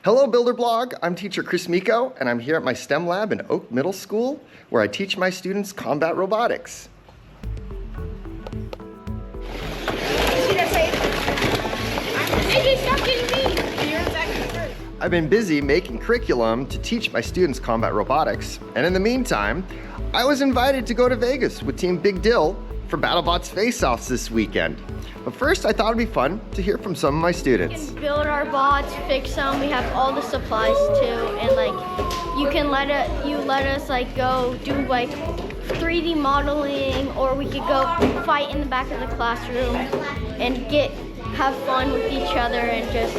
Hello, Builder Blog. I'm teacher Chris Miko, and I'm here at my STEM lab in Oak Middle School, where I teach my students combat robotics. I've been busy making curriculum to teach my students combat robotics, and in the meantime, I was invited to go to Vegas with Team Big Dill for Battlebots Face-Offs this weekend. But first, I thought it'd be fun to hear from some of my students. We can build our bots, fix them. We have all the supplies too, and you can let us go do 3D modeling, or we could go fight in the back of the classroom and have fun with each other and just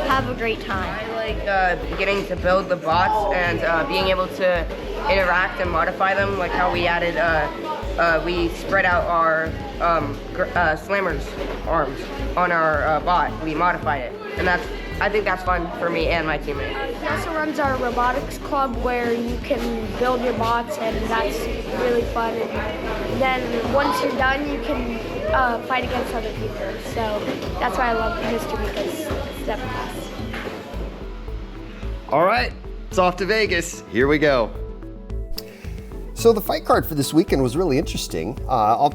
have a great time. I like getting to build the bots and being able to interact and modify them, like how we added, we spread out our slammer's arms on our bot. We modified it, and I think that's fun for me and my teammate. He also runs our robotics club where you can build your bots, and that's really fun. And then once you're done, you can fight against other people. So that's why I love Mr. Miko's STEM class. All right, it's off to Vegas. Here we go. So the fight card for this weekend was really interesting.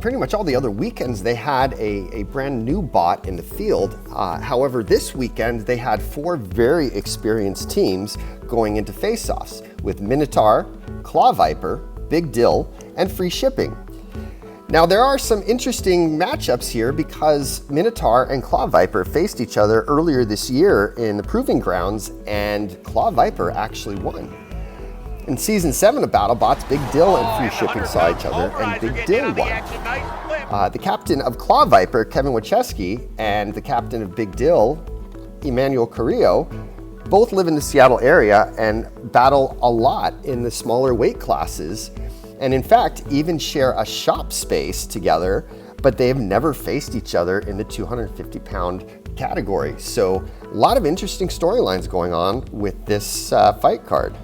Pretty much all the other weekends, they had a brand new bot in the field. However, this weekend, they had 4 very experienced teams going into face-offs with MINOTAUR, Claw Viper, Big Dill, and free shipping. Now, there are some interesting matchups here because MINOTAUR and Claw Viper faced each other earlier this year in the Proving Grounds, and Claw Viper actually won. In Season 7 of BattleBots, Big Dill and free shipping saw each other, and Big Dill won. The captain of Claw Viper, Kevin Wachewski, and the captain of Big Dill, Emmanuel Carrillo, both live in the Seattle area and battle a lot in the smaller weight classes, and in fact, even share a shop space together, but they have never faced each other in the 250-pound category. So a lot of interesting storylines going on with this fight card.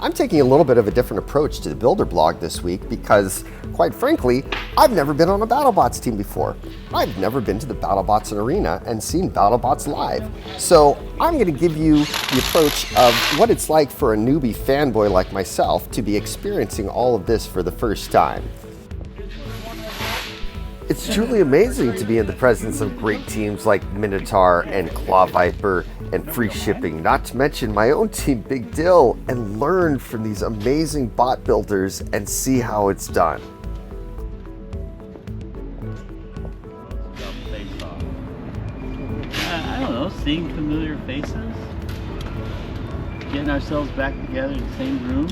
I'm taking a little bit of a different approach to the Builder Blog this week because, quite frankly, I've never been on a BattleBots team before. I've never been to the BattleBots arena and seen BattleBots live. So I'm going to give you the approach of what it's like for a newbie fanboy like myself to be experiencing all of this for the first time. It's truly amazing to be in the presence of great teams like MINOTAUR and Claw Viper and free shipping, not to mention my own team, Big Dill, and learn from these amazing bot builders and see how it's done. I don't know, seeing familiar faces, getting ourselves back together in the same room.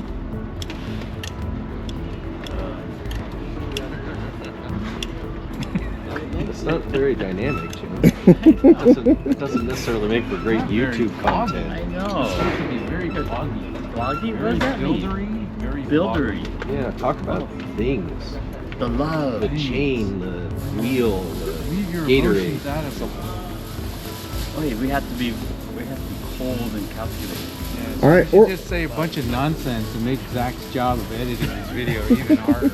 It's not very dynamic, Jim. It doesn't necessarily make for great YouTube content. I know. It's supposed to be very bloggy. Bloggy? What does that mean? Buildery? Very Buildery. Yeah, talk about things. The love. The chain, the wheel, Leave your the emotions Gatorade. out of the Wait, we have to be cold and calculated. Yeah, All right, you or- just say a bunch of nonsense to make Zach's job of editing this video even harder.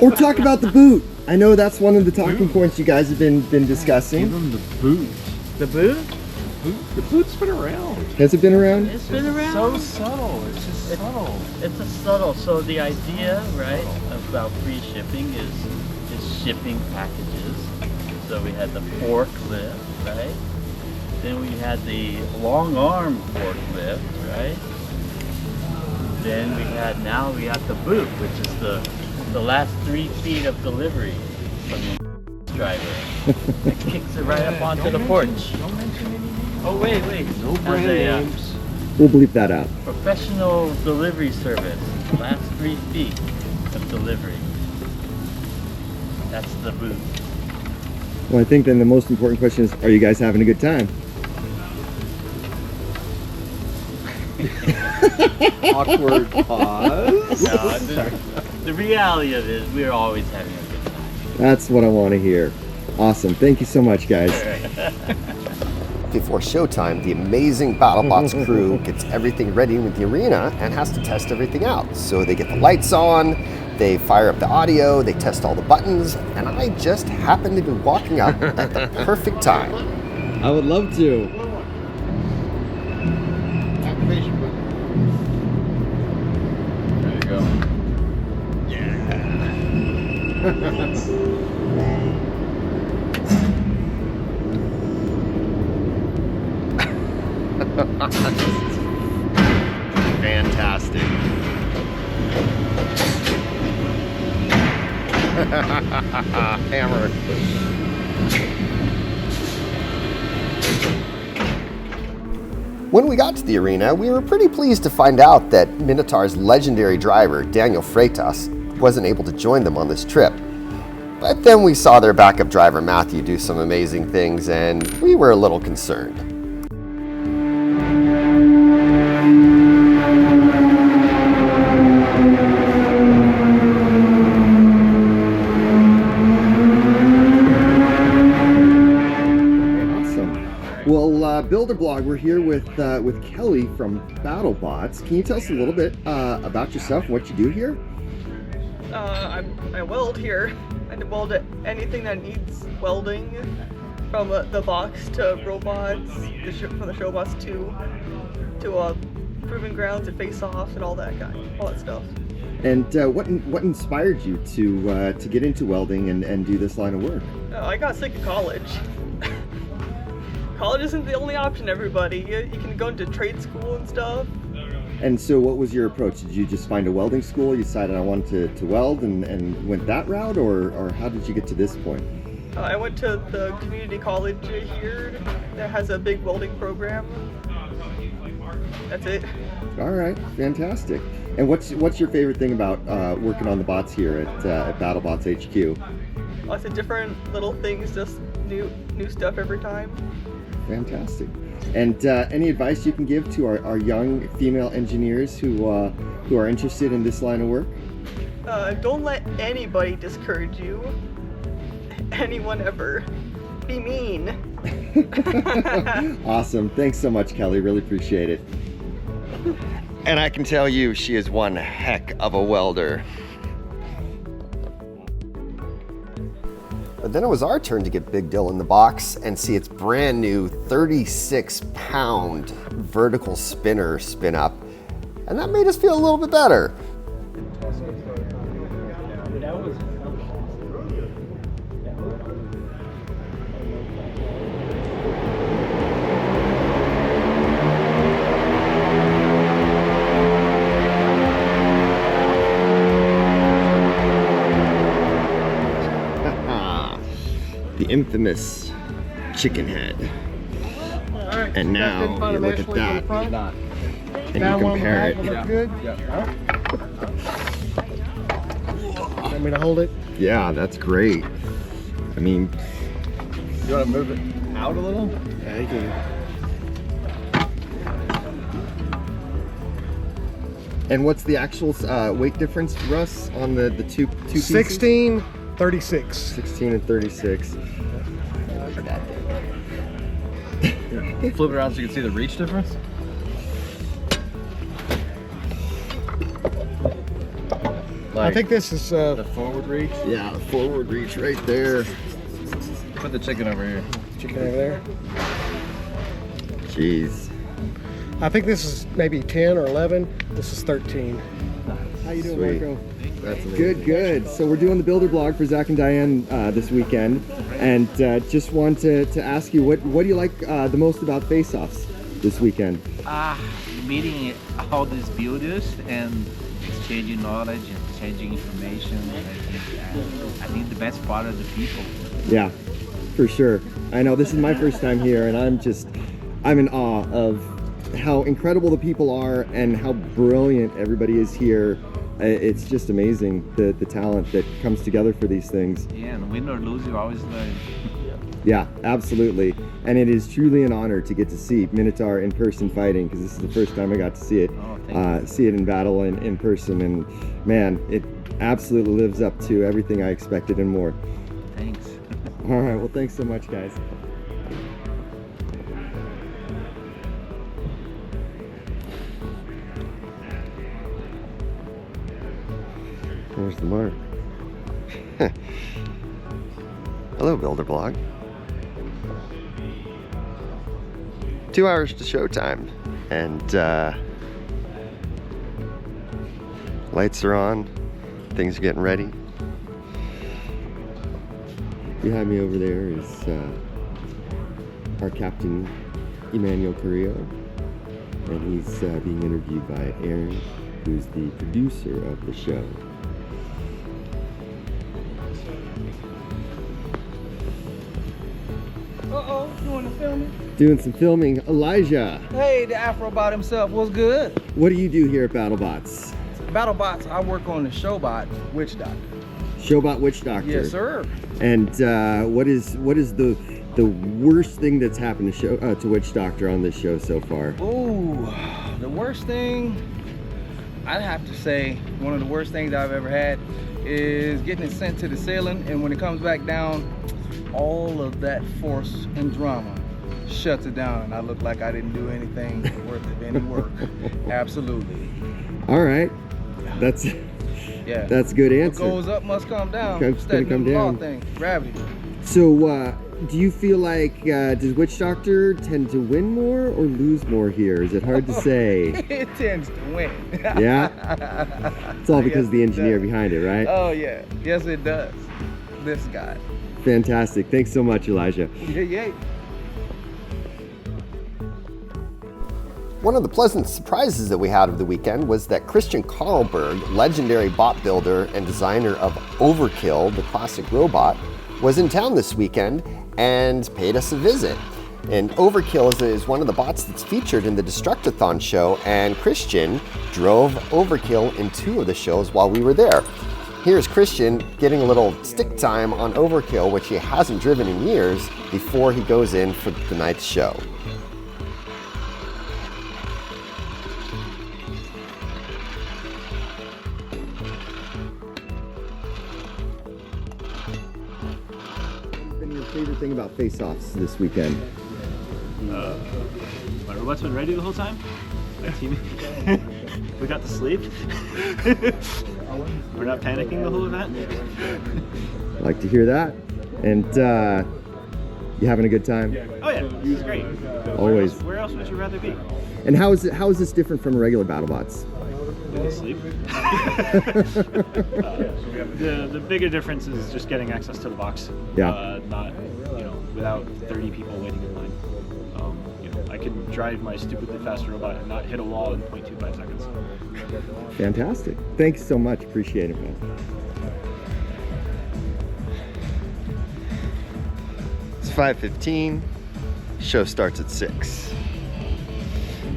Or talk about the boot. I know that's one of the talking points you guys have been discussing. Give him the boot. The boot? The boot's been around. Has it been around? It's been around. So subtle. It's just subtle. It's a subtle. So the idea, right, about free shipping is shipping packages. So we had the forklift, right? Then we had the long arm forklift, right? Then now we have the boot, which is the last 3 feet of delivery from the driver. It kicks it right up onto the porch. Don't mention any names. Oh wait. No As brand a, names. We'll bleep that out. professional delivery service. Last 3 feet of delivery. That's the boot. Well, I think then the most important question is, are you guys having a good time? Awkward pause. No, the reality of it is we're always having a good time. That's what I want to hear. Awesome. Thank you so much, guys. Before showtime, the amazing BattleBots crew gets everything ready with the arena and has to test everything out. So they get the lights on, they fire up the audio, they test all the buttons, and I just happen to be walking up at the perfect time. I would love to. Activation button. There you go. Fantastic. Hammer. When we got to the arena, we were pretty pleased to find out that Minotaur's legendary driver, Daniel Freitas, wasn't able to join them on this trip. But then we saw their backup driver, Matthew, do some amazing things, and we were a little concerned. Builder Blog, we're here with Kelly from Battlebots. Can you tell us a little bit about yourself and what you do here? I weld here. I weld anything that needs welding, from the box to robots, from the show bots to proving grounds and face-offs and all that stuff. And what inspired you to get into welding and do this line of work? I got sick of college. College isn't the only option, everybody. You can go into trade school and stuff. And so what was your approach? Did you just find a welding school, you decided I wanted to weld and went that route, or how did you get to this point? I went to the community college here that has a big welding program. That's it. All right, fantastic. And what's your favorite thing about working on the bots here at Battlebots HQ? Lots of different little things, just new stuff every time. Fantastic. And any advice you can give to our young female engineers who are interested in this line of work? Don't let anybody discourage you. Anyone ever. Be mean. Awesome. Thanks so much, Kelly. Really appreciate it. And I can tell you, she is one heck of a welder. But then it was our turn to get Big Dill in the box and see its brand new 36-pound vertical spinner spin up. And that made us feel a little bit better. The infamous chicken head. Right, and now you look at that and you compare it. Good? Want me to hold it? Yeah, that's great. I mean, You want to move it out a little? Yeah, you can. And what's the actual weight difference for us on the two pieces? 16, 36. 16 and 36. Flip it around so you can see the reach difference. I think this is The forward reach. Yeah, the forward reach right there. Put the chicken over here. chicken over there. Jeez. I think this is maybe 10 or 11. This is 13. How you doing, Sweet. Marco? That's amazing. Good. So we're doing the Builder Blog for Zach and Diane this weekend, and just want to ask you, what do you like the most about Face-Offs this weekend? Meeting all these builders and exchanging knowledge and exchanging information. I think the best part of the people. Yeah, for sure. I know this is my first time here, and I'm in awe of how incredible the people are and how brilliant everybody is here. It's just amazing, the talent that comes together for these things. Yeah, and win or lose, you always learn. Yeah, absolutely. And it is truly an honor to get to see MINOTAUR in person fighting, because this is the first time I got to see it. See it in battle in person, and man, it absolutely lives up to everything I expected and more. Thanks. All right, well, thanks so much, guys. Where's the mark? Hello, Builder Blog. 2 hours to showtime, and lights are on, things are getting ready. Behind me over there is our captain, Emmanuel Carrillo, and he's being interviewed by Aaron, who's the producer of the show. Uh-oh, you want to film me? Doing some filming. Elijah. Hey, the Afrobot himself, what's good? What do you do here at Battlebots? Battlebots, I work on the Showbot Witch Doctor. Showbot Witch Doctor. Yes, sir. And what is the worst thing that's happened to Witch Doctor on this show so far? Ooh, the worst thing, I'd have to say, one of the worst things I've ever had is getting it sent to the ceiling, and when it comes back down, all of that force and drama shuts it down, and I look like I didn't do anything worth of any work. Absolutely. All right, that's a good answer. What goes up must come down. It's gonna come down. Thing, gravity. So, do you feel like does Witch Doctor tend to win more or lose more here? Is it hard to say? It tends to win. Yeah. It's all because of the engineer behind it, right? Oh yeah, yes it does. This guy. Fantastic. Thanks so much, Elijah. Yeah. One of the pleasant surprises that we had of the weekend was that Christian Carlberg, legendary bot builder and designer of Overkill, the classic robot, was in town this weekend and paid us a visit. And Overkill is one of the bots that's featured in the Destructathon show, and Christian drove Overkill in 2 of the shows while we were there. Here's Christian getting a little stick time on Overkill, which he hasn't driven in years, before he goes in for tonight's show. What's been your favorite thing about Face-Offs this weekend? My robots been ready the whole time. My team, we got to sleep. We're not panicking the whole event. I like to hear that. And you having a good time? Oh yeah, it's great. Always. Where else would you rather be? And how is this different from regular BattleBots? Sleep. The bigger difference is just getting access to the box. Yeah. Not without 30 people waiting in line. I can drive my stupidly fast robot and not hit a wall in 0.25 seconds. Fantastic. Thanks so much. Appreciate it, man. It's 5:15. Show starts at 6.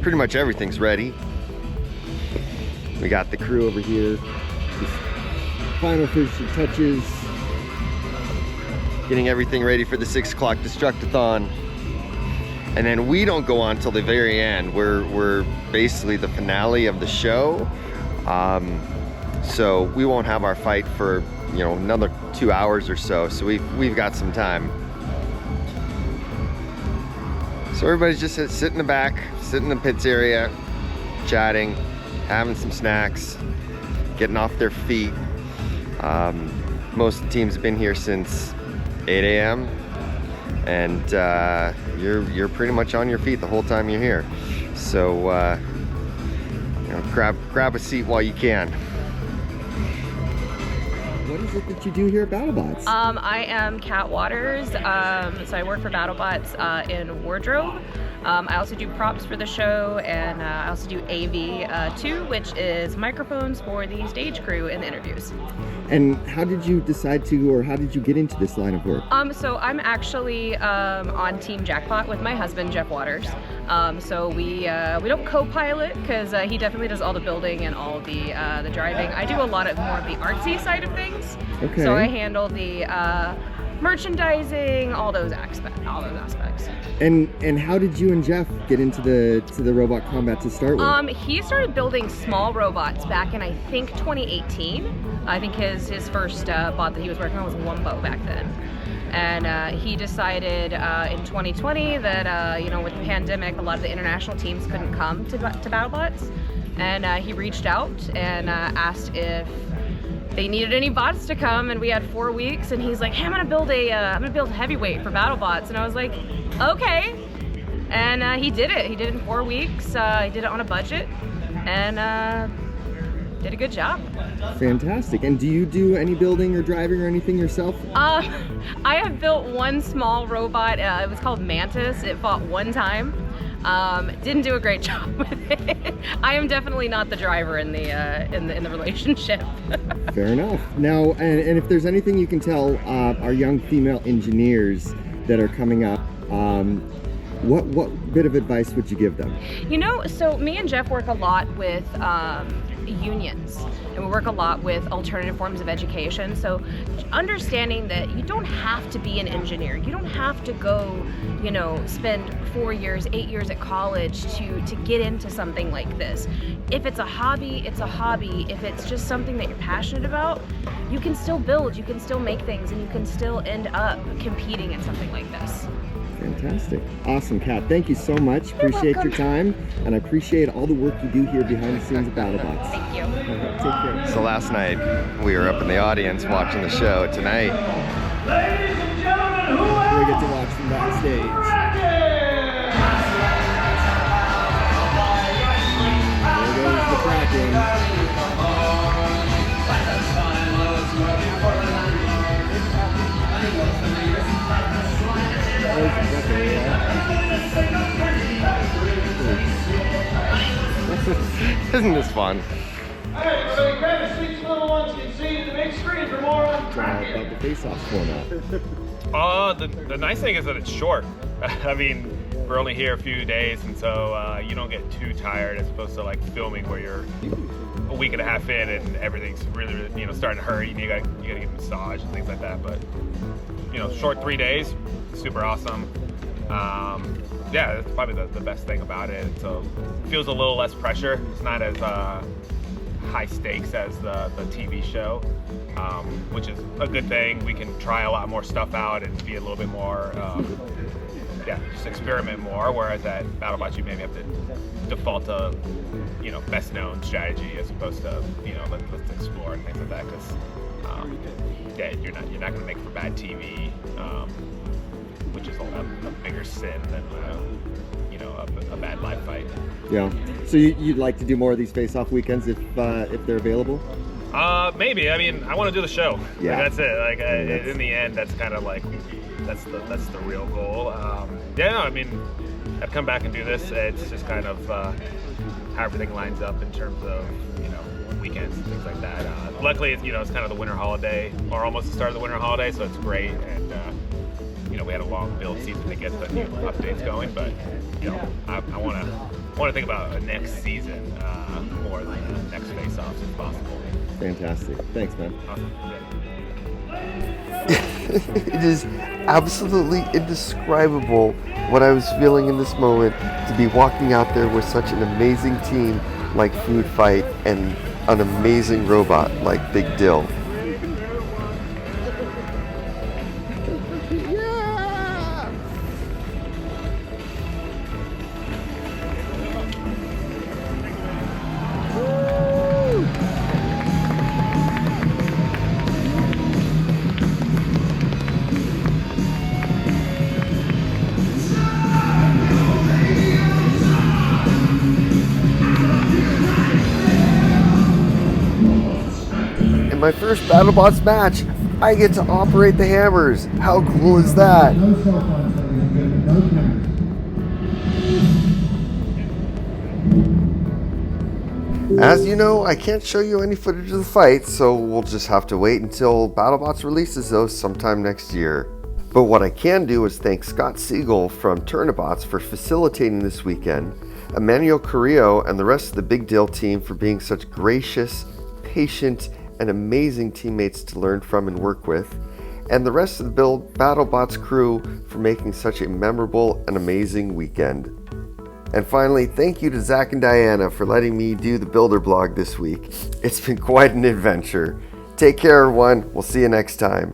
Pretty much everything's ready. We got the crew over here. Just final finishing touches. Getting everything ready for the 6 o'clock Destructathon. And then we don't go on till the very end. We're basically the finale of the show. So we won't have our fight for another 2 hours or so. So we've got some time. So everybody's just sit in the back, sit in the pits area, chatting, having some snacks, getting off their feet. Most of the teams have been here since 8 a.m. and you're pretty much on your feet the whole time you're here. So grab a seat while you can. What is it that you do here at BattleBots? I am Kat Waters, so I work for BattleBots in wardrobe. I also do props for the show, and I also do AV too, which is microphones for the stage crew in the interviews. And how did you decide to, or how did you get into this line of work? So I'm actually on Team Jackpot with my husband, Jeff Waters. So we don't co-pilot because he definitely does all the building and all the driving. I do a lot more of the artsy side of things. Okay. So I handle the merchandising, all those aspects. And how did you and Jeff get into the robot combat to start with? He started building small robots back in I think 2018. I think his first bot that he was working on was Wumbo back then. And he decided in 2020 that with the pandemic, a lot of the international teams couldn't come to BattleBots, and he reached out and asked if they needed any bots to come, and we had 4 weeks, and he's like, hey, I'm gonna build a heavyweight for BattleBots. And I was like, okay. And he did it. He did it in 4 weeks. He did it on a budget, and did a good job. Fantastic. And do you do any building or driving or anything yourself? I have built one small robot. It was called Mantis. It fought one time. Didn't do a great job with it. I am definitely not the driver in the relationship. Fair enough. Now, and if there's anything you can tell our young female engineers that are coming up, what bit of advice would you give them? You know, so me and Jeff work a lot with unions, and we work a lot with alternative forms of education. So understanding that you don't have to be an engineer, you don't have to go, you know, spend 4 years, 8 years at college to get into something like this. If it's a hobby, it's a hobby. If it's just something that you're passionate about, you can still build, you can still make things, and you can still end up competing in something like this. Fantastic. Awesome, Kat. Thank you so much. Appreciate your time, and I appreciate all the work you do here behind the scenes of Battlebots. Thank you. Take care. So last night, we were up in the audience watching the show. Tonight, ladies and gentlemen, we get to watch from backstage. There goes the Kraken. Isn't this fun? Alright, everybody grab your seats, little ones can see the big screen for more on About the Face-Offs format. The nice thing is that it's short. I mean, we're only here a few days, and so you don't get too tired as opposed to like filming where you're a week and a half in and everything's really, you know, starting to hurt and you gotta get a massage and things like that. But you know, short 3 days, super awesome. Yeah, that's probably the best thing about it. So it feels a little less pressure. It's not as high stakes as the TV show, which is a good thing. We can try a lot more stuff out and be a little bit more, just experiment more. Whereas at BattleBots, you maybe have to default to, you know, best known strategy as opposed to, you know, let's explore and things like that. Because you're not going to make for bad TV. Which is a bigger sin than you know, a bad live fight. Yeah. So you'd like to do more of these face-off weekends if they're available? Maybe. I mean, I want to do the show. Yeah. Like, that's it. Like in the end, that's kind of like that's the real goal. Yeah. No, I mean, I've come back and do this. It's just kind of how everything lines up in terms of, you know, weekends and things like that. Luckily, it's, you know, it's kind of the winter holiday or almost the start of the winter holiday, so it's great. And you know, we had a long build season to get the new updates going, but you know, I want to think about next season more than the next face-offs if possible. Fantastic. Thanks, man. Awesome. It is absolutely indescribable what I was feeling in this moment to be walking out there with such an amazing team like Food Fight and an amazing robot like Big Dill. In my first BattleBots match, I get to operate the hammers. How cool is that? As you know, I can't show you any footage of the fight, so we'll just have to wait until BattleBots releases those sometime next year. But what I can do is thank Scott Siegel from Turnibots for facilitating this weekend, Emmanuel Carrillo and the rest of the Big Dill team for being such gracious, patient, and amazing teammates to learn from and work with, and the rest of the BattleBots crew for making such a memorable and amazing weekend. And finally, thank you to Zach and Diana for letting me do the Builder blog this week. It's been quite an adventure. Take care, everyone. We'll see you next time.